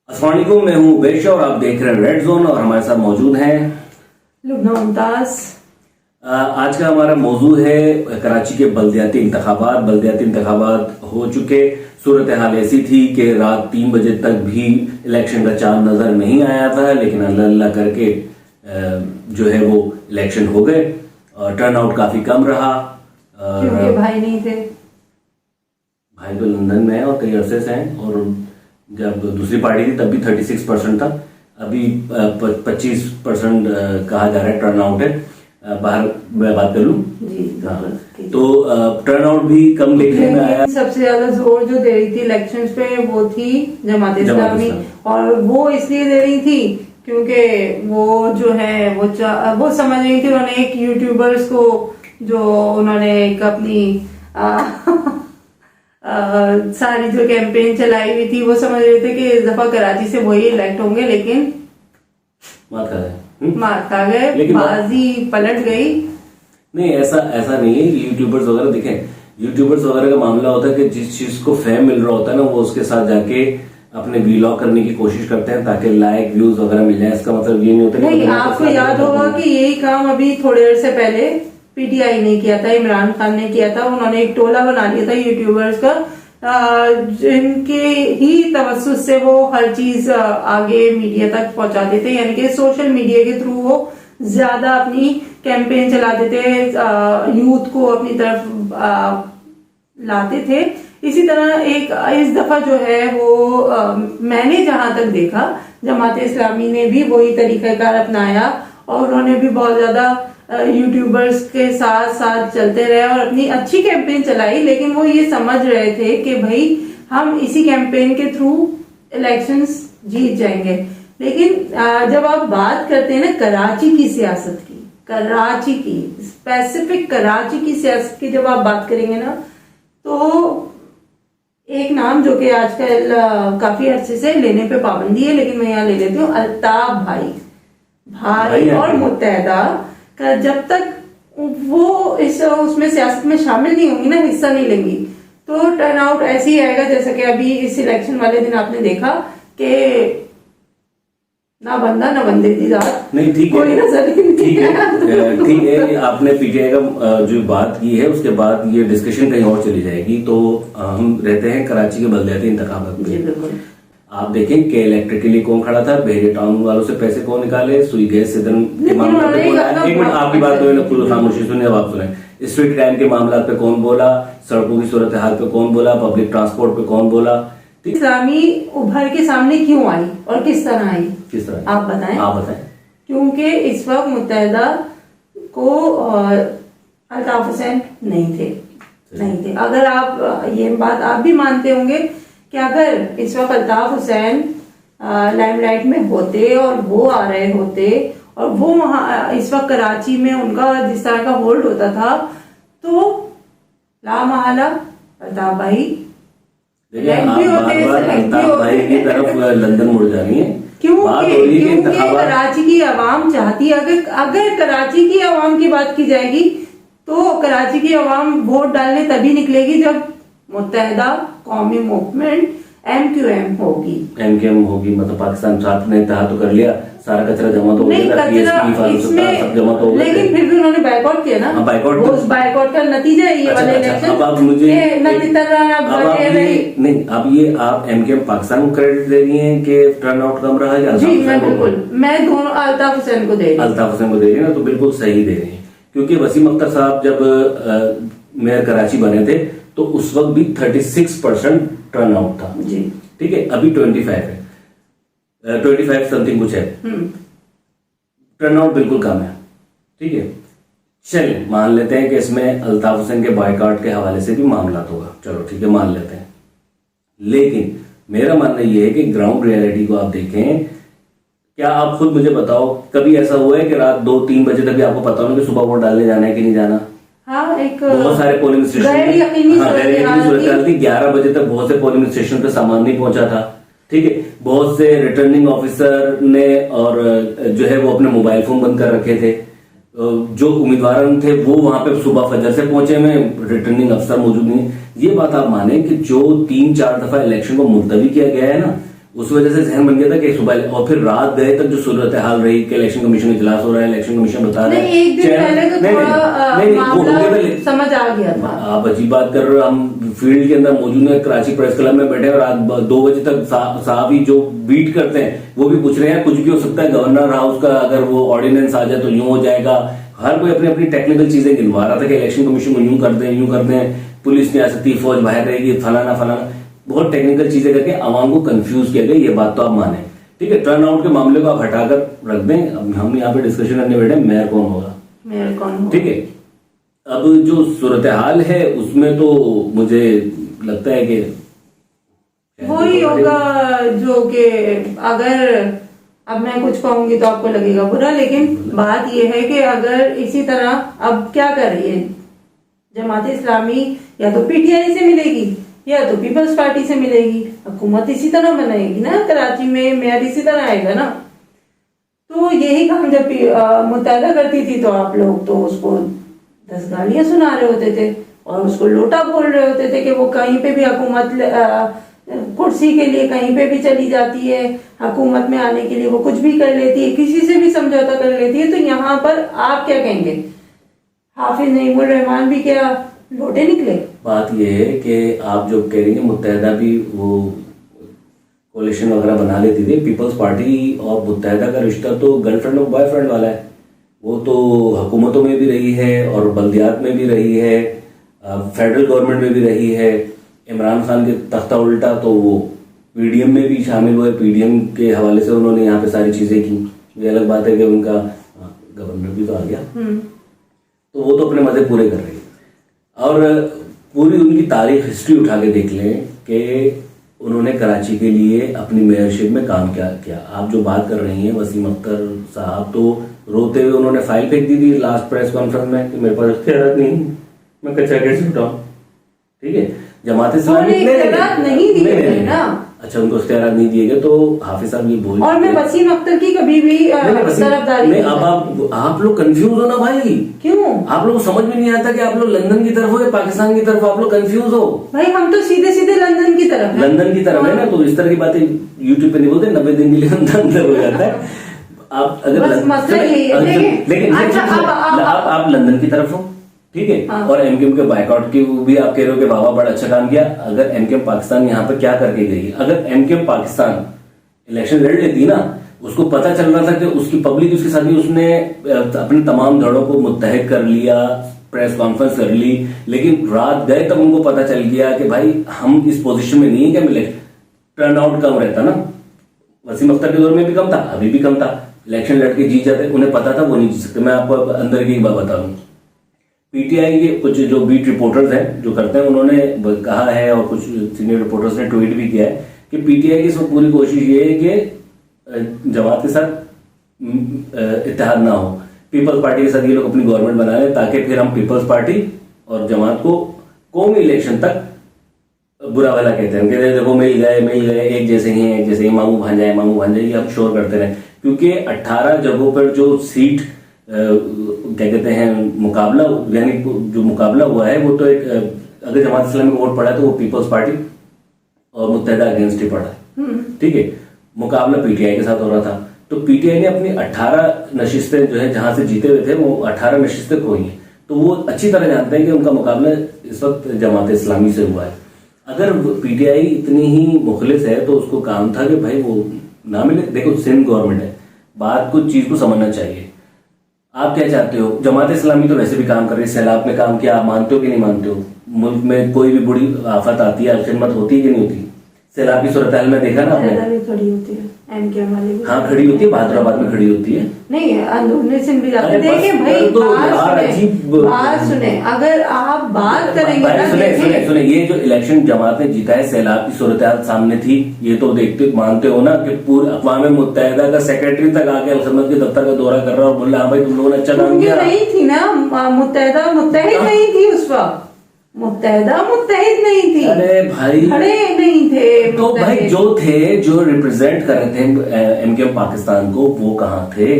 अस्सलाम वालेकुम, मैं हूं बेश और आप देख रहे हैं रेड जोन और हमारे साथ मौजूद हैं लुबना मुमताज। आज का हमारा मौजू है कराची के बल्दियाती इंतखाबात। बल्दियाती इंतखाबात हो चुके, सूरत हाल ऐसी थी कि रात 3 बजे तक भी इलेक्शन का चांद नजर नहीं आया था, लेकिन अल्लाह अल्लाह करके जो है वो इलेक्शन हो गए और टर्न आउट काफी कम रहा। क्योंकि भाई नहीं थे। भाई तो लंदन में है और कई अरसे से हैं, और जब दूसरी पार्टी थी तब भी 36% था। अभी 25% कहा जा रहा है टर्न आउट है। बाहर मैं बात कर लूं जी हाँ, तो टर्न आउट भी कम देखने में आया। सबसे ज्यादा जोर जो दे रही थी इलेक्शंस पे वो थी जमात इस्लामी, और वो इसलिए दे रही थी क्योंकि वो जो है वो समझ रही थी। उन्होंने एक यूट्यूबर्स को जो उन्होंने एक अपनी सारी जो कैंपेन चलाई हुई थी वो समझ रहे थे कि इस दफा कराची से वही इलेक्ट होंगे, लेकिन मार खा गए, बाजी पलट गई। नहीं, ऐसा नहीं है। यूट्यूबर्स वगैरह देखें, यूट्यूबर्स वगैरह का मामला होता है कि जिस चीज को फेम मिल रहा होता है ना, वो उसके साथ जाके अपने वीलॉग करने की कोशिश करते हैं ताकि लाइक व्यूज वगैरह मिल जाए। इसका मतलब ये नहीं होता। नहीं, आपको याद होगा कि यही काम अभी थोड़े देर से पहले पीटीआई ने किया था, इमरान खान ने किया था। उन्होंने एक टोला बना लिया था यूट्यूबर्स का, जिनके ही तवज्जुह से वो हर चीज आगे मीडिया तक पहुंचाते थे, यानी कि सोशल मीडिया के थ्रू वो ज्यादा अपनी कैंपेन चलाते थे, यूथ को अपनी तरफ लाते थे। इसी तरह एक इस दफा जो है वो मैंने जहां तक देखा जमात इस्लामी ने भी वही तरीकाकार अपनाया और उन्होंने भी बहुत ज्यादा यूट्यूबर्स के साथ साथ चलते रहे और अपनी अच्छी कैंपेन चलाई। लेकिन वो ये समझ रहे थे कि भाई हम इसी कैंपेन के थ्रू इलेक्शंस जीत जाएंगे। लेकिन जब आप बात करते हैं ना कराची की सियासत की, कराची की स्पेसिफिक कराची की सियासत की जब आप बात करेंगे ना, तो एक नाम जो कि आजकल काफी अरसे से लेने पे पाबंदी है, लेकिन मैं यहाँ ले लेती हूँ, अल्ताफ भाई और मुत्तहदा का जब तक वो उसमें सियासत में शामिल नहीं होंगी ना, हिस्सा नहीं लेंगी, तो टर्न आउट ऐसे ही आएगा जैसा कि अभी इस इलेक्शन वाले दिन आपने देखा कि ना बंदा ना बंदे की रात। नहीं, ठीक है, ठीक है। आपने पीटीआई का जो बात की है उसके बाद ये डिस्कशन कहीं और चली जाएगी। तो हम रहते हैं कराची के बल्दियाती इंतखाबात में। बिल्कुल। आप देखें कि इलेक्ट्रिक के लिए कौन खड़ा था, बहरे टाउन वालों से पैसे कौन निकाले, सुई गैस सिदन के मामला पे बोला। एक मिनट, आपकी बात तो खामोशी सुनिए, अब आप सुने। स्ट्रीट क्राइम के मामला पे कौन बोला, सड़कों की सूरत हाल पे कौन बोला, पब्लिक ट्रांसपोर्ट पे कौन बोला। इस्लामी उभर के सामने क्यों आई और किस तरह आई, किस तरह आप बताएं। क्योंकि इस वक्त मुत्तहदा को अल्ताफ हुसैन नहीं थे। अगर आप ये बात आप भी मानते होंगे कि अगर इस वक्त अल्ताफ हुसैन लाइमलाइट में होते और वो आ रहे होते और वो वहां इस वक्त कराची में उनका जिस तरह का होल्ड होता था, तो लामहला अल्ताफ भाई भाई की तरफ लंदन मुड़ जानी है। क्योंकि कराची की आवाम चाहती है, अगर कराची की आवाम की बात की जाएगी तो कराची की आवाम वोट डालने तभी निकलेगी जब मुत्तहदा कौमी मूवमेंट एमक्यूएम होगी। मतलब पाकिस्तान साथ ने तहा तो कर लिया, सारा कचरा जमा तो हो गया, सब जमा तो हो गया, लेकिन फिर भी उन्होंने बाइकआउट किया ना। बाइकआउट का नतीजा है ये वाले इलेक्शन। अब आप मुझे नहीं, अब ये आप एमक्यूएम पाकिस्तान को क्रेडिट दे रही हैं कि टर्न आउट कम रहा है? जी, मैं दोनों अल्ताफ हुसैन को दे रही ना, तो बिल्कुल सही दे रही है। क्योंकि वसीम अख्तर साहब जब मेयर कराची बने थे तो उस वक्त भी 36% टर्न आउट था जी। ठीक है, अभी 25 है, 25 समथिंग कुछ है। टर्न आउट बिल्कुल कम है। ठीक है, चलिए मान लेते हैं कि इसमें अल्ताफ हुसैन के बायकॉट के हवाले से भी मामला होगा, चलो ठीक है मान लेते हैं। लेकिन मेरा मानना यह है कि ग्राउंड रियलिटी को आप देखें। क्या आप खुद मुझे बताओ, कभी ऐसा हुआ है कि रात 2-3 बजे तक भी आपको पता हो कि सुबह वोट डालने जाना है कि नहीं जाना? हाँ, एक बहुत सारे पोलिंग स्टेशन 11 बजे तक बहुत से पोलिंग स्टेशन पे सामान नहीं पहुंचा था। ठीक है, बहुत से रिटर्निंग ऑफिसर ने और जो है वो अपने मोबाइल फोन बंद कर रखे थे। जो उम्मीदवार थे वो वहां पे सुबह फजर से पहुंचे में, रिटर्निंग अफसर मौजूद नहीं। ये बात आप माने कि जो 3-4 दफा इलेक्शन को मुलतवी किया गया है ना, उस वजह से जहन बन गया था कि सुबह, और फिर रात गए तक जो सूरत हाल रही कि इलेक्शन कमीशन में इजलास हो रहा है, इलेक्शन कमीशन बता रहा है। नहीं, एक दिन पहले तो थोड़ा मामला समझ आ गया था। आप अजीब बात कर रहे हो, हम फील्ड के अंदर मौजूद हैं, कराची प्रेस क्लब में बैठे हैं, रात 2 बजे तक साहब ही जो बीट करते हैं वो भी पूछ रहे हैं कुछ भी हो सकता है, गवर्नर हाउस का अगर वो ऑर्डिनेंस आ जाए तो यूं हो जाएगा। हर कोई अपनी अपनी टेक्निकल चीजें गिनवा रहा था कि इलेक्शन कमीशन को यूं कर दें, पुलिस नहीं आ सकती, फौज बाहर रहेगी, फलाना, बहुत टेक्निकल चीजें करके आवाम को कंफ्यूज किया गया। ये बात तो आप माने, ठीक है। टर्न आउट के मामले को आप हटाकर रख दें। अब हम यहाँ पे डिस्कशन करने बैठे मेयर कौन होगा, ठीक है। अब जो सूरत हाल है उसमें तो मुझे लगता है कि वही होगा जो कि अगर अब मैं कुछ कहूंगी तो आपको लगेगा बुरा, लेकिन बात यह है कि अगर इसी तरह अब क्या कर रही है जमात इस्लामी, या तो पीटीआई से मिलेगी या तो पीपल्स पार्टी से मिलेगी, हुकूमत इसी तरह बनाएगी ना, कराची में मेयर इसी तरह आएगा ना। तो यही काम जब मुत्तहदा करती थी तो आप लोग तो उसको 10 गालियां सुना रहे होते थे और उसको लोटा बोल रहे होते थे कि वो कहीं पे भी हुकूमत कुर्सी के लिए कहीं पे भी चली जाती है, हुकूमत में आने के लिए वो कुछ भी कर लेती है, किसी से भी समझौता कर लेती है। तो यहाँ पर आप क्या कहेंगे, हाफिज नईमुर रहमान भी क्या लोटे निकले? बात यह है कि आप जो कह रही हैं मुत्तहदा भी वो कोalition वगैरह बना लेती थी। पीपल्स पार्टी और मुत्तहदा का रिश्ता तो गर्लफ्रेंड और बॉयफ्रेंड वाला है। वो तो हुकूमतों में भी रही है और बल्दियात में भी रही है, फेडरल गवर्नमेंट में भी रही है। इमरान खान के तख्ता उल्टा तो वो पीडीएम में भी शामिल हुए, पीडीएम के हवाले से उन्होंने यहाँ पे सारी चीजें की। ये अलग बात है कि उनका गवर्नर भी तो आ गया, तो वो तो अपने मजे पूरे कर रही है। और पूरी उनकी तारीख हिस्ट्री उठा के देख लें कि उन्होंने कराची के लिए अपनी मेयरशिप में काम क्या किया। आप जो बात कर रही हैं वसीम अख्तर साहब, तो रोते हुए उन्होंने फाइल फेंक दी थी लास्ट प्रेस कॉन्फ्रेंस में कि मेरे पास इख्तियारात नहीं, मैं कच्चा कैसे उठाऊं, ठीक है। जमात इस्लामी नहीं दिए ना, अच्छा उनको इख्तियारात नहीं दिए गए, तो हाफिज साहब ये बोल, और मैं वसीम अख्तर की कभी भी तरफदारी नहीं। अब आप लोग कंफ्यूज हो ना भाई, क्यों? आप लोग समझ में नहीं आता कि आप लोग लंदन की तरफ हो या पाकिस्तान की तरफ, आप लोग कंफ्यूज हो भाई। हम तो सीधे सीधे लंदन की तरफ है। लंदन की तरफ है ना, तो इस तरह की बातें यूट्यूब पे नहीं बोलते, 90 दिन के लिए अंदर हो जाता है। आप अगर लेकिन आप लंदन की तरफ हो, ठीक है। हाँ। और एमक्यूएम के बायकॉट की भी आप कह रहे हो कि बाबा बड़ा अच्छा काम किया। अगर एमक्यूएम पाकिस्तान यहाँ पर क्या करके गई, अगर एमक्यूएम पाकिस्तान इलेक्शन लड़ लेती ना, उसको पता चल रहा था कि उसकी पब्लिक उसके साथ ही, उसने अपने तमाम धड़ों को मुत्तहद कर लिया, प्रेस कॉन्फ्रेंस कर ली, लेकिन रात गए तब उनको पता चल गया कि भाई हम इस पोजीशन में नहीं है कि मिले। टर्न आउट कम रहता ना, वसीम अख्तर के दौर में भी कम था, अभी भी कम था। इलेक्शन लड़के जीत जाते, उन्हें पता था वो नहीं जीत सकते। मैं आपको अंदर की एक बात बता दूं, पीटीआई के कुछ जो बीट रिपोर्टर्स हैं जो करते हैं, उन्होंने कहा है और कुछ सीनियर रिपोर्टर्स ने ट्वीट भी किया है कि पीटीआई की सब पूरी कोशिश ये है कि जमात के साथ इत्तेहाद ना हो, पीपल्स पार्टी के साथ ये लोग अपनी गवर्नमेंट बना लें, ताकि फिर हम पीपल्स पार्टी और जमात को कौमी इलेक्शन तक बुरा भला कहते हैं कि देखो मिल गए एक जैसे ही मामू भांजा ये हम शोर करते रहे। क्योंकि 18 जगहों पर जो सीट क्या कहते हैं मुकाबला, यानी जो मुकाबला हुआ है वो तो एक, अगर जमात इस्लामी को वोट पड़ा है तो वो पीपल्स पार्टी और मुत्तहदा अगेंस्ट ही पड़ा है, ठीक है। मुकाबला पीटीआई के साथ हो रहा था, तो पीटीआई ने अपनी 18 नशिस्तें जो है जहां से जीते हुए थे वो 18 नशिस्तें खोई हैं। तो वो अच्छी तरह जानते हैं कि उनका मुकाबला इस वक्त जमात इस्लामी से हुआ है। अगर पीटीआई इतनी ही मुखलिस है तो उसको काम था कि भाई वो ना मिले। देखो सिंध गवर्नमेंट है, बात कुछ चीज को समझना चाहिए। आप क्या चाहते हो? जमात इस्लामी तो वैसे भी काम कर रही है, सैलाब में काम किया, आप मानते हो कि नहीं मानते हो? मुल्क में कोई भी बुरी आफत आती है, खिदमत होती है कि नहीं होती? सैलाब की सूरत हाल में देखा ना आपने, खड़ी होती है एमक्यूएम वाली, हाँ खड़ी होती है, बहादुराबाद में खड़ी होती है, नहीं अंदरूनी सिंध भी जाते। देखिए भाई बात सुने, अगर आप बात करेंगे सुने, ये जो इलेक्शन जमात ने जीता है, सैलाब की सूरत हाल सामने थी, ये तो देखते मानते हो ना कि पूरे अक़वाम मुत्तहिदा का सेक्रेटरी तक आके अलखदमत के दफ्तर का दौरा कर रहा और बोल रहा भाई तुम लोगों ने अच्छा काम किया। नहीं थी ना मुत्तहिदा, मुत्तहिद नहीं थी उस वक्त, मुत्तहिदा मुत्तहिद नहीं थी। अरे भाई खड़े नहीं थे तो भाई जो थे, जो रिप्रेजेंट कर रहे थे एमक्यूएम पाकिस्तान को, वो कहाँ थे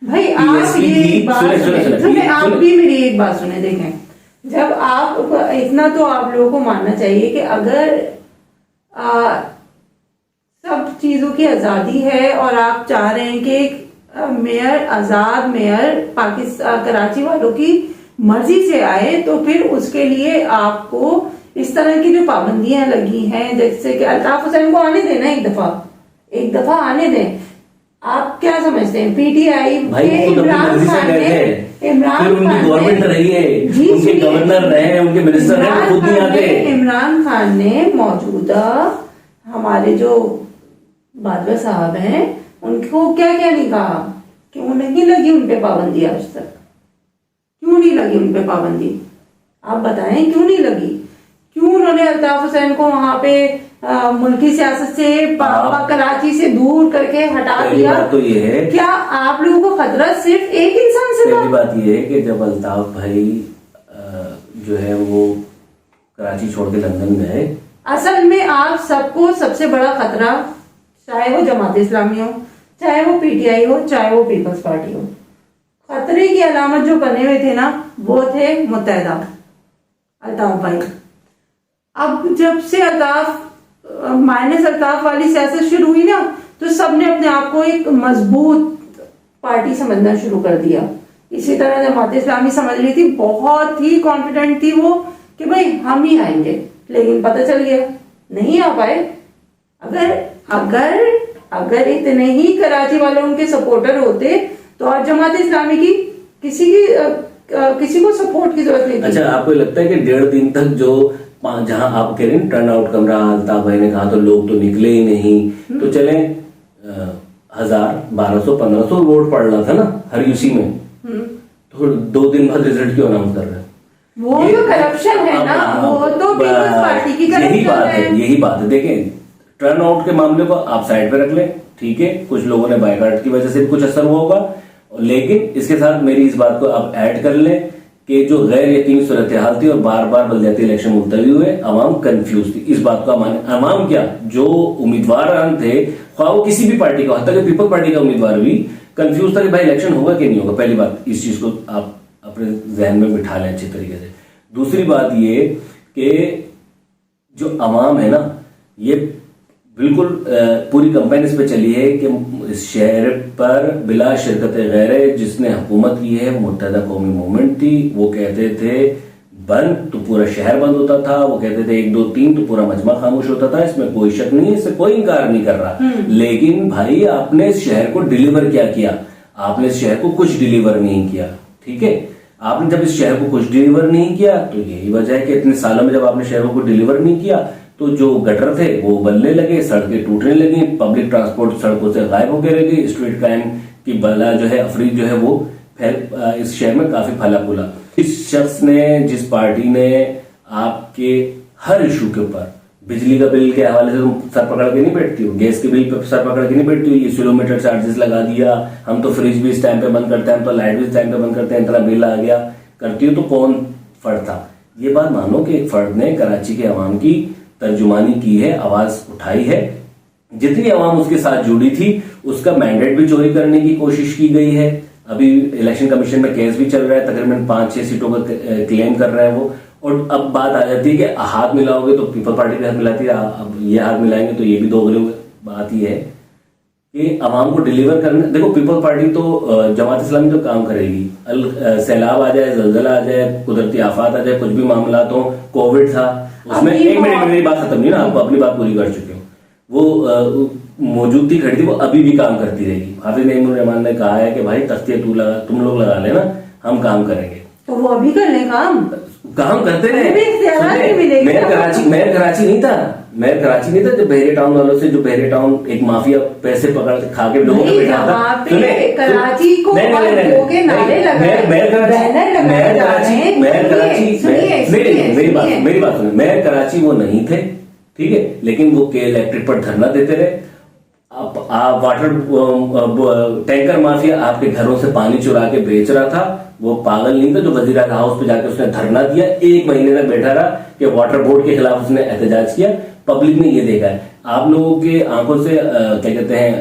भाई? आप ये बात सुने, आप भी मेरी एक बात सुने। देखें, जब आप इतना तो आप लोगों को मानना चाहिए कि अगर सब चीजों की आजादी है और आप चाह रहे हैं कि एक मेयर, आजाद मेयर पाकिस्तान कराची वालों की मर्जी से आए, तो फिर उसके लिए आपको इस तरह की जो पाबंदियां लगी हैं, जैसे कि अल्ताफ हुसैन को आने देना, एक दफा आने दें। आप क्या समझते हैं पीटीआई के इमरान खान ने, फिर उनकी गवर्नमेंट रही है, उनके गवर्नर रहे, उनके मिनिस्टर रहे, खुद नहीं आते। इमरान खान ने मौजूदा हमारे जो बाजवा साहब हैं उनको क्या क्या नहीं कहा, क्यों नहीं लगी उन पे पाबंदी आज तक, क्यों नहीं लगी उन पे पाबंदी? आप बताएं क्यों नहीं लगी? क्यों उन्होंने अल्ताफ हुसैन को वहां पे मुल्की सियासत से कराची से दूर करके हटा दिया? बात तो ये है, क्या आप लोगों को खतरा सिर्फ एक इंसान से था? पहली बात ये है कि जब अल्ताफ भाई जो है वो कराची छोड़ के लंदन गए, असल में आप सबको सबसे बड़ा खतरा, चाहे वो जमात इस्लामी हो, चाहे वो पीटीआई हो, चाहे वो पीपल्स पार्टी हो, खतरे की अलामत जो बने हुए थे ना, वो थे मुत्तहिदा अल्ताफ भाई। अब जब से अल्ताफ माइनस अल्ताफ वाली सियासत शुरू हुई ना, तो सबने अपने आप को एक मजबूत पार्टी समझना शुरू कर दिया। इसी तरह जमात इस्लामी समझ रही थी, बहुत ही कॉन्फिडेंट थी वो कि भाई हम ही आएंगे, लेकिन पता चल गया नहीं आ पाए। अगर इतने ही कराची वाले उनके सपोर्टर होते तो आज जमात इस्लामी की किसी को सपोर्ट की जरूरत नहीं थी। अच्छा, आपको लगता है कि 1.5 दिन तक जो जहां आप कह रहे हैं टर्न आउट कम रहा, अल्ताफ भाई ने कहा तो लोग तो निकले ही नहीं, तो चले 1000, 1200, 1500 वोट पड़ रहा था ना हर यूसी में, तो 2 दिन बाद रिजल्ट क्यों अनाउंस कर रहे हैं? वो तो करप्शन है ना, वो तो पीपल्स पार्टी की करप्शन है। यही बात है। देखें, टर्न आउट के मामले को आप साइड पे रख लें, ठीक है, कुछ लोगों ने बायकॉट की वजह से भी कुछ असर हुआ होगा, लेकिन इसके साथ मेरी इस बात को आप ऐड कर लें कि जो गैर यकीनी सूरत हाल थी और बार बार बलदियाती इलेक्शन मुलतवी हुए, अवाम कंफ्यूज थी। इस बात को माने, अवाम क्या, जो उम्मीदवार थे, ख्वाह वो किसी भी पार्टी का, हत्ता कि पीपल पार्टी का उम्मीदवार भी कंफ्यूज था कि भाई इलेक्शन होगा कि नहीं होगा। पहली बात, इस चीज को आप अपने जहन में बिठा लें अच्छी तरीके से। दूसरी बात ये कि जो अवाम है ना, ये बिल्कुल पूरी कंपेन इस पे चली है कि इस शहर पर बिला शिरकत गैर जिसने हुकूमत की है वो मुत्तहिदा कौमी मूवमेंट थी। वो कहते थे बंद तो पूरा शहर बंद होता था, वो कहते थे 1, 2, 3 तो पूरा मजमा खामोश होता था। इसमें कोई शक नहीं है, इससे कोई इनकार नहीं कर रहा। लेकिन भाई आपने इस शहर को डिलीवर क्या किया? आपने इस शहर को कुछ डिलीवर नहीं किया, ठीक है। आपने जब इस शहर को कुछ डिलीवर नहीं किया तो यही वजह है कि इतने सालों में जब आपने शहरों को डिलीवर नहीं किया तो जो गटर थे वो बनने लगे, सड़कें टूटने लगी, पब्लिक ट्रांसपोर्ट सड़कों से गायब होकर रह गई, स्ट्रीट क्राइम की बला जो है, अफरीद जो है वो इस शहर में काफी फैला फूला। इस शख्स ने, जिस पार्टी ने आपके हर इशू के ऊपर, बिजली का बिल के हवाले से तुम सर पकड़ के नहीं बैठती हो, गैस के बिल पे सर पकड़ के नहीं बैठती हो, ये किलोमीटर चार्जेस लगा दिया, हम तो फ्रिज भी इस टाइम पे बंद करते हैं, हम तो लाइट भी इस टाइम पे बंद करते हैं, इतना बिल आ गया, करती हो तो कौन फर्द था? ये बात मानो कि एक फर्द ने कराची के अवाम की तर्जुमानी की है, आवाज उठाई है। जितनी अवाम उसके साथ जुड़ी थी उसका मैंडेट भी चोरी करने की कोशिश की गई है। अभी इलेक्शन कमीशन में केस भी चल रहा है, तकरीबन 5-6 सीटों का क्लेम कर रहे हैं वो। और अब बात आ जाती है कि हाथ मिलाओगे तो पीपल पार्टी का हाथ मिलाती है, अब ये हाथ मिलाएंगे तो ये भी दोगले हुए। बात ये है कि अवाम को डिलीवर करना, देखो पीपल पार्टी तो जमात इस्लामी तो काम करेगी, सैलाब आ जाए, जलजला आ जाए, कुदरती आफात आ जाए, कुछ भी मामला तो, कोविड था उसमें, एक मिनट मेरी बात खत्म नहीं ना, आप अपनी बात पूरी कर चुके हो। वो मौजूद थी, खड़ी थी, वो अभी भी काम करती रहेगी। हाफिज नईमुर रहमान ने कहा है कि भाई तख्तियां तुम लोग लगा लेना, हम काम करेंगे, तो वो अभी कर ले काम करते रहे। मेयर कराची नहीं था, जब बहरे टाउन वालों से, जो बहरे टाउन एक माफिया पैसे पकड़ खा के लोगों को बैठा था, कराची को मेयर कराची वो नहीं थे, ठीक है, लेकिन वो के इलेक्ट्रिक पर धरना देते रहे। आप वाटर टैंकर माफिया आपके घरों से पानी चुरा के बेच रहा था, वो पागल नहीं था जो वजीरा हाउस पे जाके उसने धरना दिया, 1 महीने तक बैठा रहा कि वाटर बोर्ड के खिलाफ उसने एहतजाज किया। पब्लिक ने ये देखा है। आप लोगों के आंखों से क्या कहते हैं,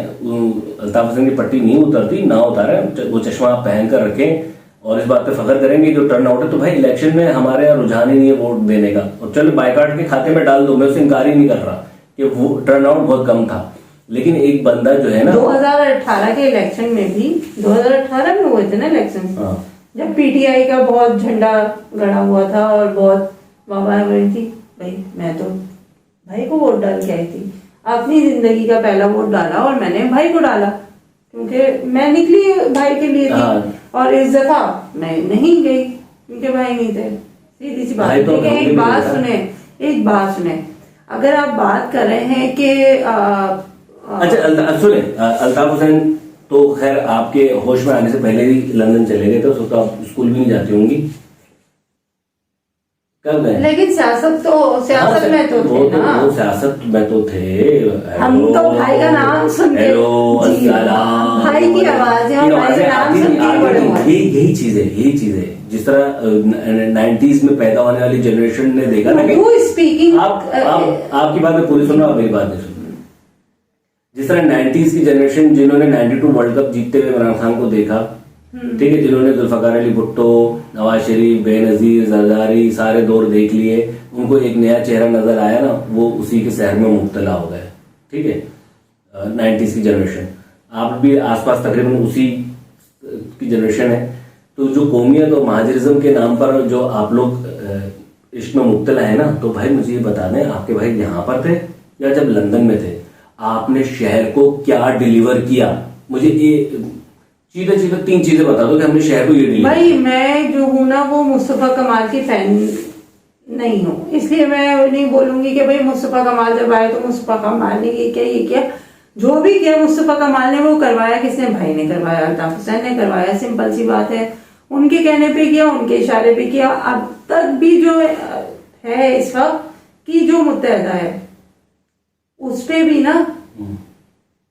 अल्ताफ हुसैन की पट्टी नहीं उतरती, ना उतारे, वो चश्मा आप पहन कर रखें और इस बात पे फख्र करेंगे जो टर्न आउट है। तो भाई इलेक्शन में हमारे यहाँ रुझान ही नहीं है वोट देने का, और चलो बायकॉट के खाते में डाल दो, मैं उससे इनकार ही नहीं कर रहा कि वो टर्न आउट बहुत कम था, लेकिन एक बंदा जो है ना, 2018 के इलेक्शन में भी 2018 में हुए थे ना इलेक्शन, हाँ जब पीटीआई का बहुत झंडा गड़ा हुआ था और बहुत वाहवाही हो रही थी, भाई मैं तो भाई को वोट डाल के आई थी, अपनी जिंदगी का पहला वोट डाला और मैंने भाई को डाला क्योंकि मैं निकली भाई के लिए थी। हाँ। और इस दफा मैं नहीं गई क्योंकि भाई नहीं थे, सीधी सी बात भाई है। तो ठीक है, हम भी एक बात नहीं सुने, एक बात सुने, अगर आप बात कर रहे हैं कि अच्छा सुने, अल्ताफ हुसैन तो खैर आपके होश में आने से पहले ही लंदन चले गए थे, उस वक्त आप स्कूल भी नहीं जाती होंगी, कब गए? लेकिन सियासत में तो थे ना, वो सियासत में तो थे। हम तो भाई का नाम सुनते, हेलो जी, अस्सलाम, भाई की आवाजें और भाई का नाम सुन के बड़े हुए। यही चीज है जिस तरह 90s में पैदा होने वाली जनरेशन ने देखा ना कि स्पीकिंग, आपकी बात मैं पूरी सुन रहा हूं, मेरी बात नहीं सुन। जिस तरह 90s की जनरेशन जिन्होंने 92 वर्ल्ड कप जीतते हुए इमरान खान को देखा, ठीक है, जिन्होंने जुल्फकार अली भुट्टो, नवाज शरीफ, बेनजीर, जरदारी सारे दौर देख लिए, उनको एक नया चेहरा नजर आया ना, वो उसी के शहर में मुब्तला हो गए। ठीक है, 90s की जनरेशन, आप भी आसपास तकरीबन उसी की जनरेशन है। तो जो कौमियत और महाजरिज्म के नाम पर जो आप लोग इश्क में मुब्तला है ना, तो भाई मुझे ये बता दें, आपके भाई यहाँ पर थे या जब लंदन में थे, आपने शहर को क्या डिलीवर किया? मुझे ये सीधे सीधे 3 चीजें बता दो कि हमने शहर को ये डिलीवर। भाई मैं जो हूं ना वो मुस्तफा कमाल की फैन नहीं हूँ, इसलिए मैं नहीं बोलूंगी कि भाई मुस्तफा कमाल जब आए तो मुस्तफा कमाल ने ये किया। जो भी किया मुस्तफा कमाल ने वो करवाया किसने? भाई ने करवाया, अल्ताफ हुसैन ने करवाया, सिंपल सी बात है। उनके कहने पे किया, उनके इशारे पे किया। अब तक भी जो है इस वक्त की जो मुत्तहदा है उस पे भी ना,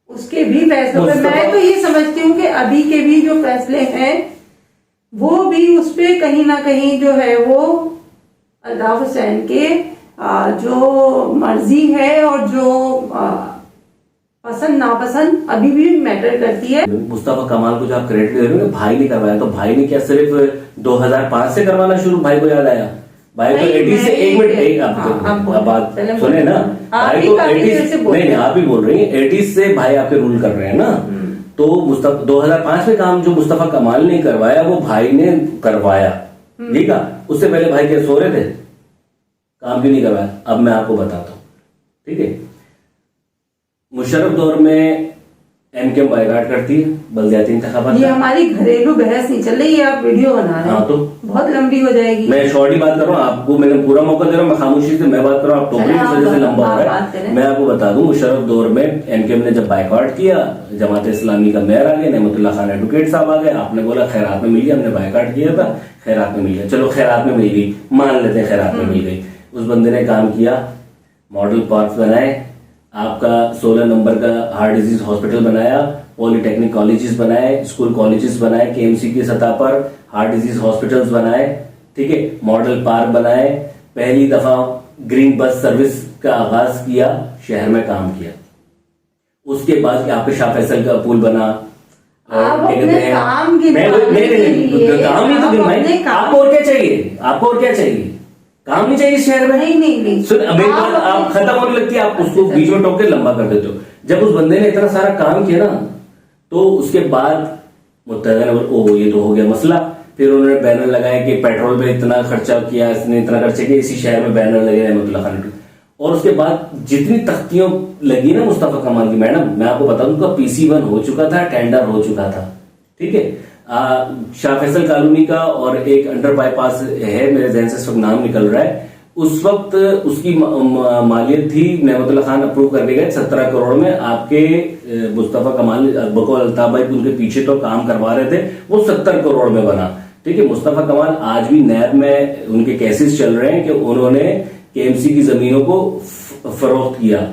उसके भी फैसलों पे मैं तो ये समझती हूँ कि अभी के भी जो फैसले हैं वो भी उस पे कहीं ना कहीं जो है वो अल्ताफ हुसैन के जो मर्जी है और जो पसंद नापसंद अभी भी मैटर करती है। मुस्तफा कमाल को जो आप क्रेडिट दे रहे हो भाई ने करवाया, तो भाई ने क्या सिर्फ 2005 से करवाना शुरू? भाई को याद आया? भाई तो 80 से एक मिनट अब बात सुने ना, भाई तो 80 नहीं आप ही बोल रही हैं, 80 से भाई आपके रूल कर रहे हैं ना। तो मुस्तफा 2005 में काम जो मुस्तफा कमाल ने करवाया वो भाई ने करवाया, ठीक है। उससे पहले भाई क्या सो रहे थे? काम क्यों नहीं करवाया? अब मैं आपको बताता हूँ, ठीक है। मुशर्रफ दौर में एमकेएम बायकॉट करती है बल्दियाती इंतखाबात। ये हमारी घरेलू बहस नहीं चल रही है, आप वीडियो बना रहे हैं। हाँ तो बहुत लंबी हो जाएगी। मैं शॉर्ट बात कर रहा हूँ, आपको मैंने पूरा मौका दे रहा हूँ, मैं खामोशी से मैं बात कर रहा हूँ, आप टोकरी की वजह से लंबा हो रहा है। मैं आपको बता दूं, मुशर्रफ दौर में एमकेएम ने जब बायकॉट किया, जमात इस्लामी का मेयर आ गया, नेमतुल्लाह खान एडवोकेट साहब आ गए, आपने बोला खैरात में मिल गया, हमने बायकॉट किया था, खैरात में मिल गया, चलो खैरात में मिल गई, मान लेते हैं खैरात में मिल गई। उस बंदे ने काम किया, मॉडल पार्क बनाए, आपका 16 नंबर का हार्ट डिजीज हॉस्पिटल बनाया, पॉलिटेक्निक कॉलेजेस बनाए, स्कूल कॉलेजेस बनाए, केएमसी की सतह पर हार्ट डिजीज हॉस्पिटल्स बनाए, ठीक है, मॉडल पार्क बनाए, पहली दफा ग्रीन बस सर्विस का आगाज किया, शहर में काम किया। उसके बाद आपके शाह फैसल का पुल बना। काम ही तो गिनवाई। आपको और क्या चाहिए? आपको और क्या चाहिए? काम नहीं चाहिए शहर में? नहीं सुन, अब एक बात आप खत्म होने लगती है, आप उसको बीच में टोक के लंबा कर देते हो। जब उस बंदे ने इतना सारा काम किया ना, तो उसके बाद मुत्तहदा ने बोला ये तो हो गया मसला। फिर उन्होंने बैनर लगाया कि पेट्रोल पे इतना खर्चा किया, इसने इतना खर्चा किया, इसी शहर में बैनर लगे रहमतुल्लाह खान। और उसके बाद जितनी तख्तियों लगी ना मुस्तफा कमाल की, मैडम मैं आपको बता दूं, उनका PC1 हो चुका था, टेंडर हो चुका था, ठीक है। शाह फैसल कॉलोनी का और एक अंडर बाईपास है, मेरे जहन से इस वक्त नाम निकल रहा है, उस वक्त उसकी मालियत थी, नेमतुल्लाह खान अप्रूव करके गए 17 करोड़ में। आपके मुस्तफा कमाल बकौल अल्ताफ भाई उनके पीछे तो काम करवा रहे थे, वो 70 करोड़ में बना, ठीक है। मुस्तफा कमाल आज भी नैब में उनके केसेस चल रहे हैं कि उन्होंने केएमसी की जमीनों को फरोख्त किया।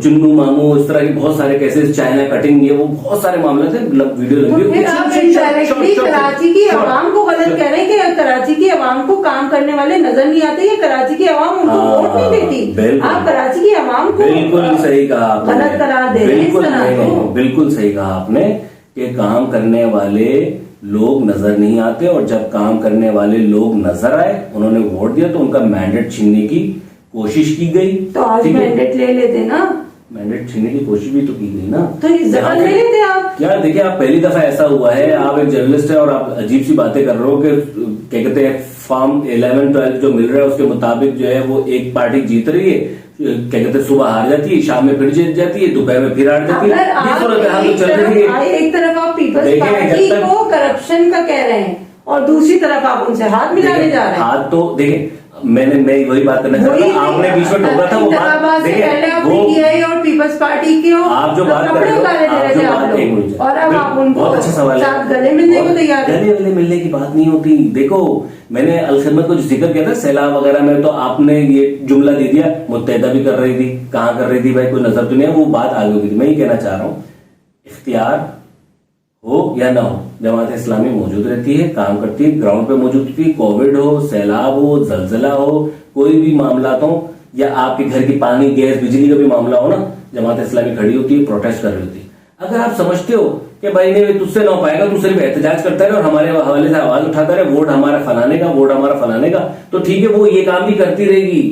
चुन्नू मामू, इस तरह के बहुत सारे केसेस, चाइना कटिंग, ये वो बहुत सारे मामले थे, वीडियो लगी। फिर आप इनडायरेक्टली कराची की आवाम को गलत कह रहे हैं कि कराची की आवाम को काम करने वाले नजर नहीं आते, या कराची की आवाम उनको वोट नहीं देती। आप कराची की आवाम को बिल्कुल सही कहा आपने, गलत करार दे रहे हैं। बिल्कुल सही कहा आपने कि काम करने वाले लोग नजर नहीं आते, और जब काम करने वाले लोग नजर आए, उन्होंने वोट दिया, तो उनका मैंडेट छीनने की कोशिश की गई। तो आज मैंडेट ले लेते ना, मैंडेट छीनने की कोशिश भी तो की गई ना। तो इज्जत ले लेते आप। यार देखिए, आप पहली दफा ऐसा हुआ है, आप एक जर्नलिस्ट है और आप अजीब सी बातें कर रहे हो कि क्या कहते हैं फॉर्म 11-12 जो मिल रहा है उसके मुताबिक जो है वो एक पार्टी जीत रही है, क्या कहते हैं सुबह हार जाती है, शाम में फिर जीत जाती है, दोपहर में फिर हार जाती है, ये सूरत हाल तो चल रही है। एक तरफ आप पीपल्स पार्टी को करप्शन का कह रहे हैं और दूसरी तरफ आप उनसे हाथ मिलाने जा रहे हैं। हाथ तो देखिए, मैं वही बात करना चाहता हूँ, आपने बीच में टोका था वो बात देखिए, वो पीटीआई और पीपल्स पार्टी की आप जो बात कर रहे हो, और अब आप उनको बहुत अच्छा सवाल है, साथ गले मिलने को तैयार है। गले मिलने की बात नहीं होती। देखो, मैंने अलखिदमत को जो जिक्र किया था सैलाब वगैरह में, तो आपने ये जुमला दे दिया, मुत्तैदा भी कर रही थी, कहाँ कर रही थी भाई, कोई नजर तो नहीं है, वो बात आगे होगी थी। मैं ये कहना चाह रहा हूँ, इख्तियार हो या ना हो, जमात इस्लामी मौजूद रहती है, काम करती है, ग्राउंड पे मौजूद रहती है, कोविड हो, सैलाब हो, जलजला हो, कोई भी मामला हो, या आपके घर की पानी गैस बिजली का भी मामला हो ना, जमात इस्लामी खड़ी होती है, प्रोटेस्ट कर रही होती है। अगर आप समझते हो कि भाई ने तुझसे ना हो पाएगा, तू सिर्फ एहतजाज करता रहे और हमारे हवाले से आवाज उठाता रहे, वोट हमारा फलाने का, वोट हमारा फलाने का, तो ठीक है, वो ये काम भी करती रहेगी।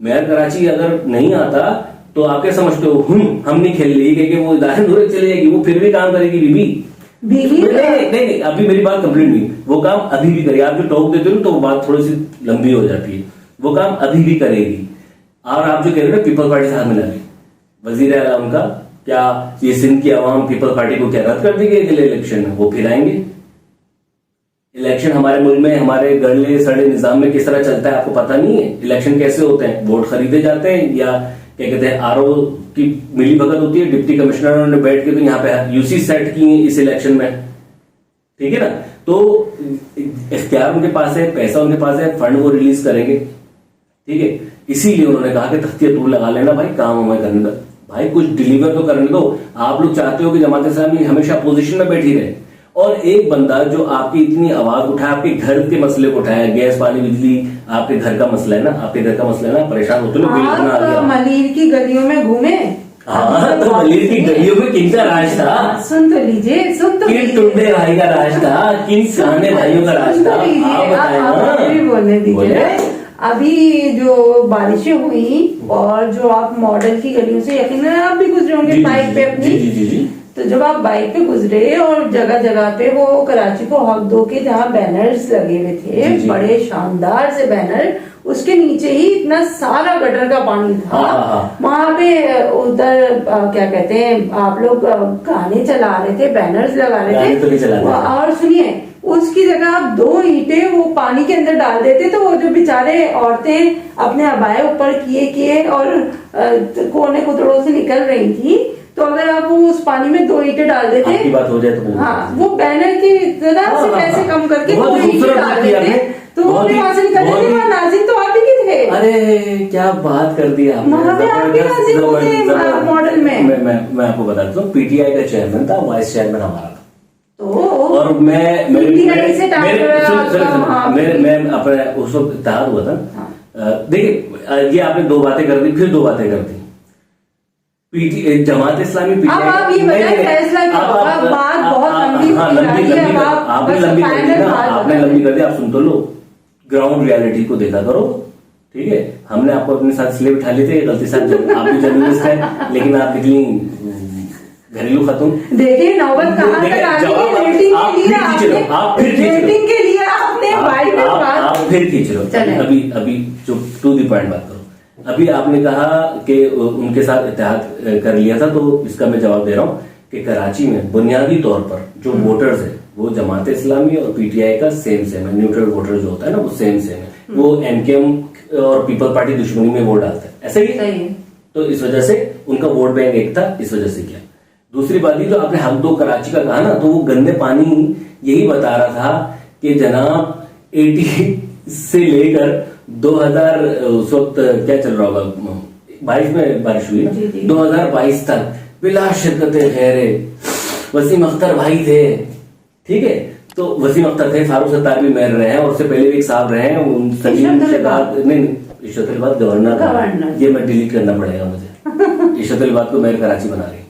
मेयर कराची अगर नहीं आता तो आप क्या समझते हो, हम नहीं खेल रही, क्योंकि वो इदारे दूर चली जाएगी, वो फिर भी काम करेगी बीबी। नहीं, अभी मेरी बात कंप्लीट नहीं, वो काम अभी भी करेगी। आप जो टोक देते हो तो वो बात थोड़ी सी लंबी हो जाती है, वो काम अभी भी करेगी। और आप जो कह रहे हो पीपल पार्टी से हाथ मिला रही, वजीर आला उनका, क्या ये सिंध की आवाम पीपल पार्टी को क्या रद्द कर देगी अगले इलेक्शन में? वो फिर आएंगे। इलेक्शन हमारे मुल्क में, हमारे गड़ले सड़े निजाम में किस तरह चलता है आपको पता नहीं है? इलेक्शन कैसे होते हैं? वोट खरीदे जाते हैं, या क्या कहते हैं आरओ की मिली भगत होती है, डिप्टी कमिश्नर ने बैठ के तो यहाँ पे यूसी सेट की है इस इलेक्शन में, ठीक है ना? तो इख्तियार उनके पास है, पैसा उनके पास है, फंड वो रिलीज करेंगे, ठीक है? इसीलिए उन्होंने कहा कि तख्तिया तूल लगा लेना भाई, काम हमें करने दो भाई, कुछ डिलीवर तो करने दो। आप लोग चाहते हो कि जमात इस्लामी हमेशा अपोजिशन में बैठी रहे, और एक बंदा जो आपकी इतनी आवाज उठाए, आपके घर के मसले को उठाया, गैस पानी बिजली आपके घर का मसला है ना, आपके घर का मसला है ना, परेशान होते आप मलिर की गलियों में घूमे? हाँ, तो मलिर की गलियों में किनका राज था? सुन तो लीजिए, सुन तो किन टुंडे भाई का राज था, किन सहाने भाइयों का राज था? आप बताएं ना, बोलने दीजिए। अभी जो बारिशें हुई और जो आप मॉडल की गलियों से यकीनन आप भी गुजरे होंगे बाइक पे अपनी, जी। तो जब आप बाइक पे गुजरे और जगह जगह पे वो कराची को हक दो के जहाँ बैनर्स लगे हुए थे, बड़े शानदार से बैनर, उसके नीचे ही इतना सारा गटर का पानी था। वहां पे उधर क्या कहते हैं, आप लोग गाने चला रहे थे, बैनर्स लगा रहे थे, और सुनिए उसकी जगह आप 2 ईंटें वो पानी के अंदर डाल देते तो वो जो बेचारे औरतें अपने अबाए ऊपर किए और कोने कुतड़ों से निकल रही थी, तो अगर आप वो उस पानी में 2 ईंटें डाल देते, आपकी बात हो जाए तो हाँ, वो बैनर के जरा से पैसे कम करके 2 ईंटें डाल देते तो वो वहां से निकल जाते। वहां नाज़िम तो आप ही के थे। अरे क्या बात कर दी आपने, वहां पे आपके नाज़िम होते मॉडल में। मैं आपको बता देता हूँ, पीटीआई का चेयरमैन था, वाइस चेयरमैन हमारा था, तो और मैं अपने उस वक्त इत्तेहाद हुआ था। देखिए, ये आपने 2 बातें कर दी, फिर 2 बातें कर दी। जमात इस्लामी अब आप ये बताएं फैसला क्या होगा? बात बहुत लंबी आपने लंबी कर दी ना, आपने लंबी कर दी, आप सुन तो लो, ग्राउंड रियलिटी को देखा करो, ठीक है? हमने आपको अपने साथ इसलिए बिठा लिए थे, गलती से आप भी जर्नलिस्ट हैं, लेकिन आप निकली घरेलू खातून। देखिए नौबत कहाँ तक आ गई है, रेटिंग के लिए आपने आप फिर खींच लो। अभी जो टू द पॉइंट बात करो। अभी आपने कहा कि उनके साथ इत्तेहाद कर लिया था, तो इसका मैं जवाब दे रहा हूँ कि कराची में बुनियादी तौर पर जो वोटर्स है वो जमात इस्लामी और पीटीआई का सेम है, न्यूट्रल वोटर जो होता है ना वो सेम है, वो एमकेएम और पीपल पार्टी दुश्मनी में वोट डालता है, ऐसा ही। तो इस वजह से उनका वोट बैंक एक था, इस वजह से किया। दूसरी बात जो आपने हक दो कराची का कहा ना, तो वो गंदे पानी यही बता रहा था कि जनाब 80 से लेकर 2000 उस वक्त क्या चल रहा होगा, 22 में बारिश हुई ना, 2022 तक बिला शिरकत खैरे वसीम अख्तर भाई थे, ठीक है? तो वसीम अख्तर थे, फारूक सत्तार भी मेयर रहे हैं, और उससे पहले भी एक साहब रहे हैं, इशरत अली गवर्नर, ये मैं डिलीट करना पड़ेगा मुझे। इशरत अली को मेयर कराची बना रही।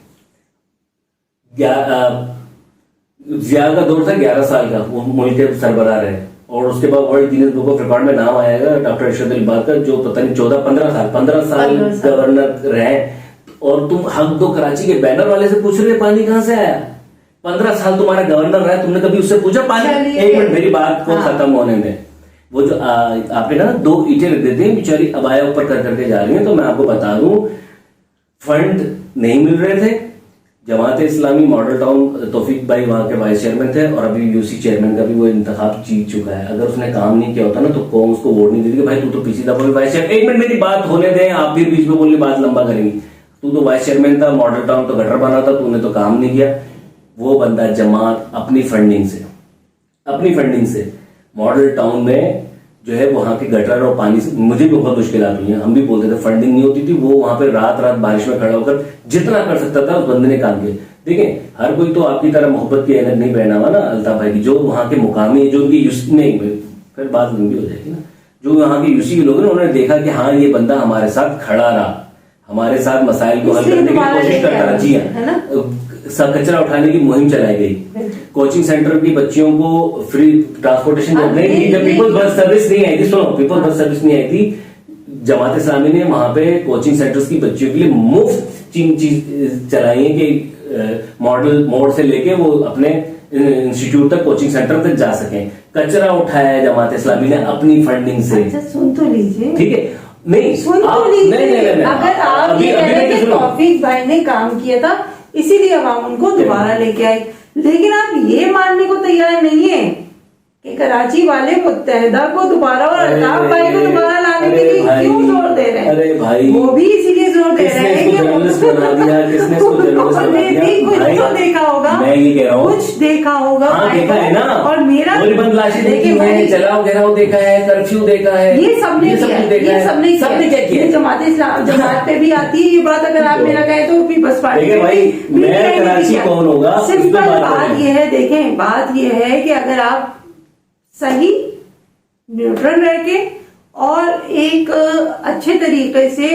जिया का दौर था 11 साल का, वो मुल्क के सरबराह रहे, और उसके बाद world Guinness book of record में नाम आएगा डॉक्टर इशरत अली का, जो पता नहीं 15 साल गवर्नर रहे। और तुम हक दो कराची के बैनर वाले से पूछ रहे पानी कहाँ से आया? 15 साल तुम्हारा गवर्नर रहा है, तुमने कभी उससे पूछा पानी? एक मिनट मेरी बात को खत्म होने में, वो जो आपने कहा 2 ईंटें रख देते हैं, बेचारी अबाया ऊपर कर करके जा रही है। तो मैं आपको बता दूं, फंड नहीं मिल रहे थे। जमात इस्लामी मॉडल टाउन तौफीक भाई वहां के वाइस चेयरमैन थे और अभी यूसी चेयरमैन का भी वो इंतखाब जीत चुका है। अगर उसने काम नहीं किया होता ना तो कौन उसको वोट नहीं देती कि भाई तू तो पिछली दफा भी वाइस चेयरमैन। एक मिनट मेरी बात होने दें, आप फिर बीच में बोलने बात लंबा करेंगी। तू तो वाइस चेयरमैन था, मॉडल टाउन तो गटर बना था, तूने तो काम नहीं किया। वो बंदा जमात अपनी फंडिंग से मॉडल टाउन में जो है वहां के गटर और पानी से मुझे भी बहुत मुश्किलात हुई हैं। हम भी बोलते थे फंडिंग नहीं होती थी, वो वहां पे रात रात बारिश में खड़ा होकर जितना कर सकता था उस बंदे ने काम किया। देखिए हर कोई तो आपकी तरह मोहब्बत की ऐनक नहीं पहना हुआ ना अल्ताफ भाई की। जो वहां के मुकामी, जो उनकी नहीं, फिर बात लंबी हो जाएगी ना, जो वहां के यूसी के लोग हैं उन्होंने देखा कि हाँ ये बंदा हमारे साथ खड़ा रहा, हमारे साथ मसाइल को हल करने की कोशिश करता रहा। जी हाँ, कचरा उठाने की मुहिम चलाई गई। कोचिंग सेंटर की बच्चियों को फ्री ट्रांसपोर्टेशन जब नहीं थी, जब पीपल बस सर्विस नहीं आई थी, सुनो पीपल बस सर्विस नहीं आई थी, जमात इस्लामी ने वहां पे कोचिंग सेंटर्स की बच्चियों के लिए मुफ्त चीज चलाई है कि मॉडल मोड़ से लेके वो अपने इंस्टीट्यूट तक, कोचिंग सेंटर तक जा सके। कचरा उठाया है जमात इस्लामी ने अपनी फंडिंग से। अच्छा सुन तो लीजिए, ठीक है, नहीं सुन तो लीजिए। अगर आप ये कह रहे हैं कि तौफीक भाई ने काम किया था इसीलिए अवाम उनको दोबारा लेके आई, लेकिन आप ये मानने को तैयार नहीं है कि कराची वाले मुत्तहदा को दोबारा और अल्ताफ भाई को दोबारा लाने के लिए क्यों जोर दे रहे हैं? अरे भाई वो भी इसीलिए जोर दे रहे हैं कि कुछ तो देखा होगा, मैं ये कह रहा हूँ कुछ देखा होगा। हाँ देखा है ना, और मेरा देखी है, चलाओ घेराव देखा है, कर्फ्यू देखा है, ये सबने किया, ये सबने क्या किया। जमात पे भी आती है ये बात, अगर आप मेरा कहें तो भी बस पार्टी भाई मैं कराची कौन होगा। सिंपल बात ये है, देखें बात ये है कि अगर आप सही न्यूट्रल रह के और एक अच्छे तरीके से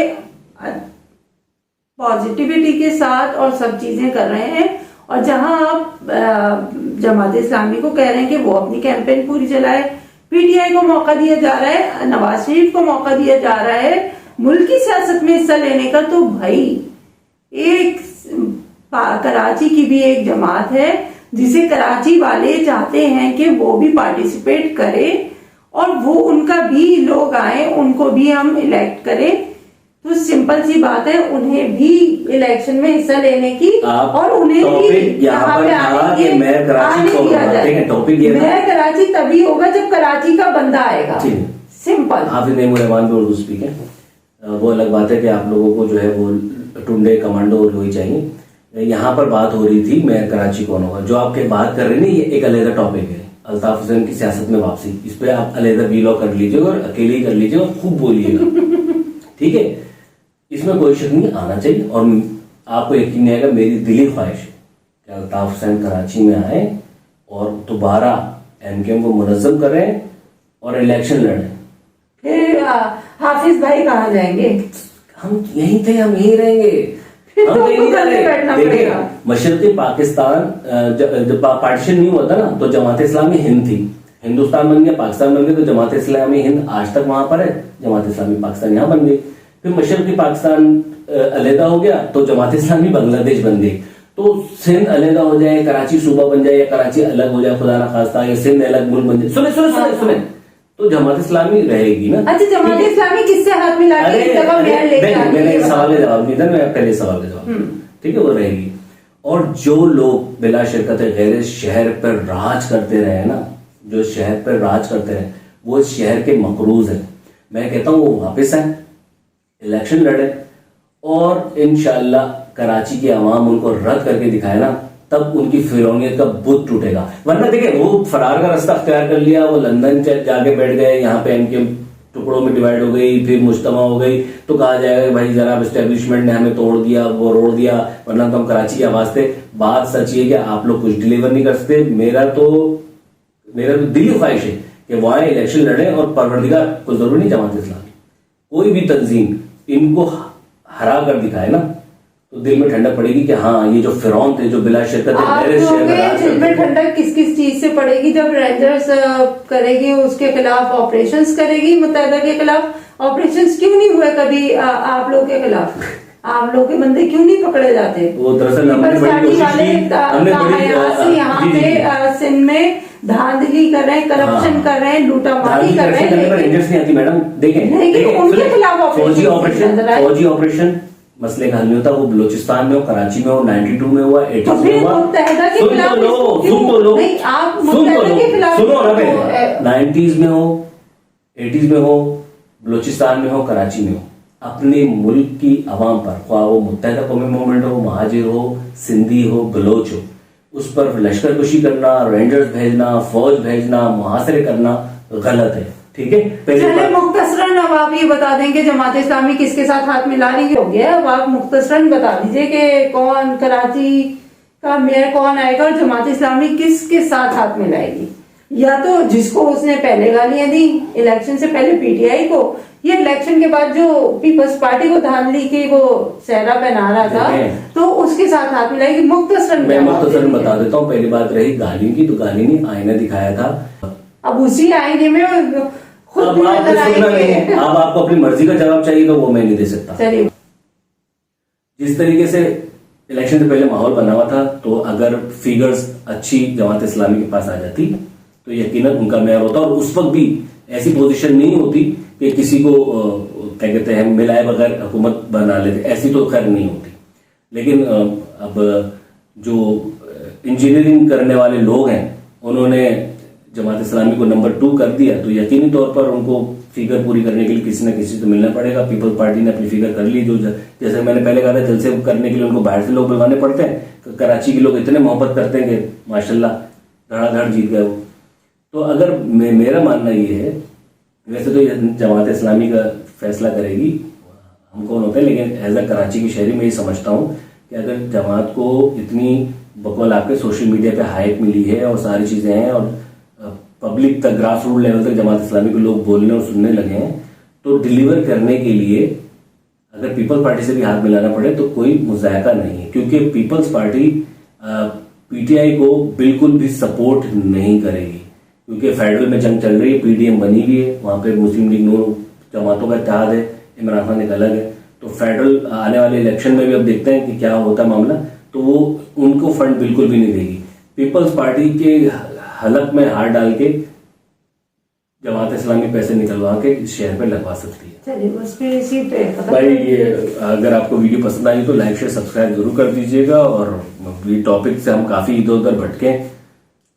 पॉजिटिविटी के साथ और सब चीजें कर रहे हैं, और जहां आप जमात इस्लामी को कह रहे हैं कि वो अपनी कैंपेन पूरी चलाए, पीटीआई को मौका दिया जा रहा है, नवाज शरीफ को मौका दिया जा रहा है मुल्क की सियासत में हिस्सा लेने का, तो भाई एक कराची की भी एक जमात है जिसे कराची वाले चाहते हैं कि वो भी पार्टिसिपेट करे और वो उनका भी लोग आए, उनको भी हम इलेक्ट करें। तो सिंपल सी बात है, उन्हें भी इलेक्शन में हिस्सा लेने की और उन्हें भी यहाँ पे आने दिया जाए। मैं कराची तभी होगा जब कराची का बंदा आएगा, सिंपल। हाफिज नईमुर रहमान भी उर्दू स्पीकर, वो अलग बात है कि आप लोगों को जो है वो टुंडे कमांडो वही चाहिए। यहाँ पर बात हो रही थी मैं कराची कौन होगा, जो आपके बात कर रहे हैं ये एक अलग टॉपिक है, अल्ताफ हुसैन की सियासत में वापसी। इस पे आप अलग वीलॉग कर लीजिएगा और अकेले ही कर लीजिएगा और खूब बोलिएगा, ठीक है, इसमें कोई शक नहीं, आना चाहिए। और आपको यकीन नहीं आएगा, मेरी दिली ख्वाहिश है कि अल्ताफ हुसैन कराची में आए और दोबारा एमकेएम को मुनज़्ज़म करें और इलेक्शन लड़ें। फिर हाफिज भाई कहाँ जाएंगे? हम यहीं थे, हम यहीं रहेंगे। देखिए मशरक़ी पाकिस्तान जब पार्टीशन नहीं हुआ था ना तो जमात इस्लामी हिंद थी, हिंदुस्तान बन गया, पाकिस्तान बन गया, तो जमात इस्लामी हिंद आज तक वहां पर है, जमात इस्लामी पाकिस्तान यहाँ बन गई। फिर मशरक़ी पाकिस्तान अलहदा हो गया तो जमात इस्लामी बांग्लादेश बन गई। तो सिंध अलहदा हो जाए, कराची सूबा बन जाए, या कराची अलग हो जाए खुदा ना खास्ता, या सिंध अलग मुल्क बन जाए, सुने सुने सुने सुने, तो जमात इस्लामी रहेगी ना। अच्छा, जमात इस्लामी किससे हाथ मिला के इस जगह मेयर लेके आ रही है? मैंने सवाल का जवाब नहीं था, मैं पहले सवाल का जवाब, ठीक है, वो रहेगी। और जो लोग बिला शिरकत गैर शहर पर राज करते रहे ना, जो शहर पर राज करते रहे, वो शहर के मकरूज है। मैं कहता हूँ वो वापस आए, इलेक्शन लड़े और इंशाल्लाह कराची के अवाम उनको रद्द करके दिखाए ना, तब उनकी फिरौनियत का बुत टूटेगा। वरना देखिए वो फरार का रास्ता अख्तियार कर लिया, वो लंदन जाके बैठ गए, यहाँ पे एमकेएम टुकड़ों में डिवाइड हो गई, फिर मुज्तमा हो गई, तो कहा जाएगा भाई जरा एस्टेब्लिशमेंट ने हमें तोड़ दिया, वो रोड़ दिया, वरना तो हम कराची के आवाज थे। बात सच है कि आप लोग कुछ डिलीवर नहीं कर सकते। मेरा तो दिली ख्वाहिश है कि वहां इलेक्शन लड़े और परवरदिगार को जरूरी नहीं जमात इस्लामी, कोई भी तंजीम इनको हरा कर दिखाए ना, तो दिल में ठंडक पड़ेगी कि हाँ ये जो फिरौन थे, जो बिला शिरकत दिल में ठंडक किस किस चीज से पड़ेगी? जब रेंजर्स करेगी उसके खिलाफ ऑपरेशंस करेगी, मुत्तहदा के खिलाफ ऑपरेशंस क्यों नहीं हुए कभी आप लोग के खिलाफ? आप लोग के बंदे क्यों नहीं पकड़े जाते? वो दरअसल हमने पीपल्स बड़ी पार्टी कोशिश वाले की, हमने बड़ी यहाँ जी, जी, पे सिंध में धांधली कर रहे हैं, करप्शन हाँ। कर रहे हैं, लूटामारी कर रहे करने पर हैं, रेंजर्स नहीं आती मैडम। देखें लेकिन उनके खिलाफ ऑपरेशन फौजी ऑपरेशन मसले का हल नहीं होता। वो बलूचिस्तान में हो, कराची में हो, 92 में हुआ, 80 तो में फिर हुआ। मुत्तहदा के सुन खिलाफ तो लो, इसको क्यों? सुन तो लो, नहीं, आप सुन तो मुत्तहदा लो, के खिलाफ सुनो ना इसको, पहले। 90s में हो, 80s में हो, बलूचिस्तान में हो, कराची में हो, अपने मुल्क की आवाम पर, ख्वाह वो मुत्तहदा कौमी मूवमेंट हो, महाजिर हो, सिंधी हो, बलोच हो, उस पर लश्कर कशी करना, रेंजर्स भेजना, फौज भेजना, मुहासरे करना गलत है। ठीक है, पहले चले मुख्तसरन अब आप ये बता देंगे जमात इस्लामी किसके साथ हाथ मिला रही हो गया। अब आप मुख्तसरन बता दीजिए कि कौन कराची का मेयर कौन आएगा और जमात इस्लामी किसके साथ हाथ मिलाएगी। या तो जिसको उसने पहले गालियां दी इलेक्शन से पहले पीटीआई को, ये इलेक्शन के बाद जो पीपल्स पार्टी को धांधली की वो सहरा पहना रहा था, तो उसके साथ हाथ मिलाएगी। मुख्तसरन मैं मुख्तसरन बता देता हूँ। पहली बात रही गाली की, तो गाली नहीं, आईना दिखाया था। अब उसी आईने में खुद भी आपको नजर सुनना नहीं है, आएंगे। अब आपको अपनी मर्जी का जवाब चाहिए तो वो मैं नहीं दे सकता। चलिए, जिस तरीके से इलेक्शन से पहले माहौल बना हुआ था, तो अगर फिगर्स अच्छी जमात इस्लामी के पास आ जाती तो यकीनन उनका मेयर होता, और उस वक्त भी ऐसी पोजीशन नहीं होती कि किसी को क्या कहते हैं मिलाए बगैर हुकूमत बना लेते, ऐसी तो खैर नहीं होती। लेकिन अब जो इंजीनियरिंग करने वाले लोग हैं उन्होंने जमात इस्लामी को नंबर 2 कर दिया, तो यकीनी तौर पर उनको फिगर पूरी करने के लिए किसी न किसी तो मिलना पड़ेगा। पीपल्स पार्टी ने अपनी फिगर कर ली, जो जैसे मैंने पहले कहा था, जलसे करने के लिए उनको बाहर से लोग बुलवाने पड़ते हैं। कराची के लोग इतने मोहब्बत करते हैं कि माशाल्लाह धड़ाधड़ जीत गए वो। तो अगर मेरा मानना ये है, वैसे तो जमात इस्लामी का फैसला करेगी, हम कौन होते हैं, लेकिन एज अ कराची की शहरी मैं ये समझता हूँ कि अगर जमात को इतनी बकौल आपके सोशल मीडिया पे हाइप मिली है और सारी चीजें हैं और पब्लिक तक, ग्रास रूट लेवल तक जमात इस्लामी को लोग बोलने और सुनने लगे हैं, तो डिलीवर करने के लिए अगर पीपल्स पार्टी से भी हाथ मिलाना पड़े तो कोई मुजायका नहीं है, क्योंकि पीपल्स पार्टी पीटीआई को बिल्कुल भी सपोर्ट नहीं करेगी, क्योंकि फेडरल में जंग चल रही है, पीडीएम बनी हुई है, वहां पे मुस्लिम लीग नून जमातों का इत्तेहाद है, इमरान खान एक अलग है। तो फेडरल आने वाले इलेक्शन में भी अब देखते हैं कि क्या होता है मामला, तो वो उनको फंड बिल्कुल भी नहीं देगी। पीपल्स पार्टी के हलक में हाथ डाल के जमात इस्लामी पैसे निकलवा के शहर पे लगवा सकती है। चलिए बस फिर इसी पे भाई, ये अगर आपको वीडियो पसंद आई तो लाइक शेयर सब्सक्राइब जरूर कर दीजिएगा। और ये टॉपिक से हम काफी इधर उधर भटके,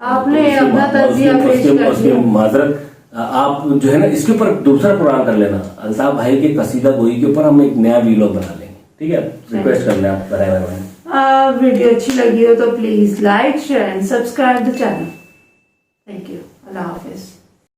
आपने अपना तजिया पेश कर दिया। माजरत। आप जो है ना, इसके ऊपर दूसरा प्रोग्राम कर लेना, अल्ताफ भाई के कसीदा गोई के ऊपर हम एक नया वीलॉग बना लेंगे, ठीक है? रिक्वेस्ट कर लें आप, बराबर। वीडियो अच्छी लगी हो तो please like share and subscribe the channel. Thank you. Allah Hafiz.